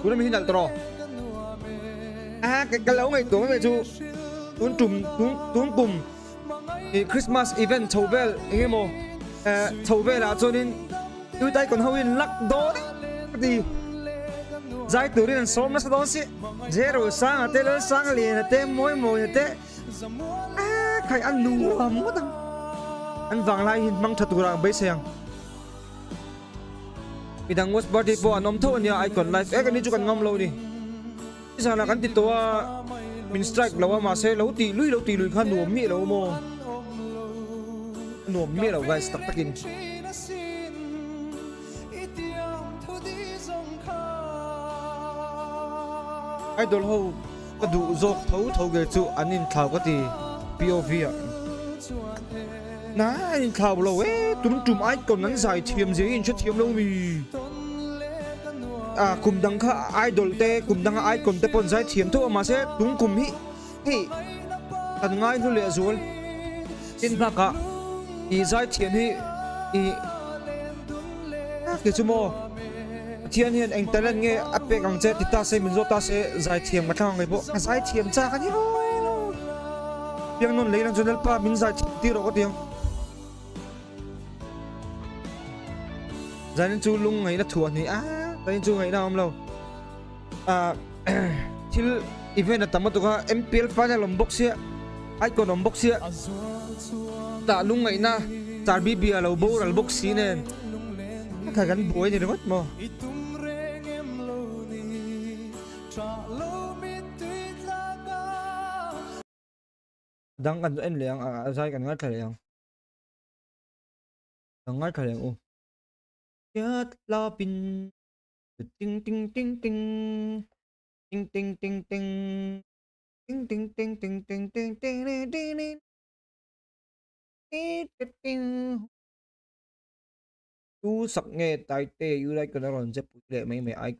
cú nó mình đặt trò cái lâu ngày tối về chú tuấn trùm tuấn cùng Christmas event thầu về nghe mò thầu về là cho nên đôi tay còn hơi lắc đó thì giải từ đến sớm nó sẽ đón xí zero sang à tê lên sang liền à tê mối mồi tê khai ăn lùa mất ăn vàng lại mang thật tụi bây sang vì đang watch party po anh om thâu anh ai còn live cái này chú cần ngâm lâu đi sao là cái tít toa mình strike lâu mà sẽ lâu tì lùi khăn nuông mía lâu mò nuông mía lâu guys tắc takin idol ho cái đủ dọc thấu cái chú anh in thảo cái gì POV à nãy anh thảo lâu ấy tụi chúng ai còn nắn dài thiềm gì in chút thiềm lâu mi cùng đăng khá idol te cùng đăng ai còn te pon dài thiềm thôi mà sẽ đúng cùng hi anh ngay luôn lệ rồi in bạc à i dài thiềm hi cái chú mò thiên hiền anh tên nghe áp bệ càng chết thì ta sẽ mình ta sẽ giải thiềm mà thằng người bộ giải thiềm cha cái gì rồi tiếng non lấy làm cho nên pa mình giải tiêu đâu có tiếng giải nên chú lung ngày nó thua thì giải chú ngày nào không lâu til event là tama tuka MPL final làm box ya ai còn làm box ya ta lung ngày na char BB lâu bầu là box nè cái gắn bùi gì đó mất mà đang cần em liền sai cần ngắt thời liền cần ngắt thời liền ô chết lo pin ting ting ting ting ting ting ting ting ting ting ting ting ting ting ting ting ting tu sắc nghe tai tê yêu đây cần nó còn rất lệ mấy ai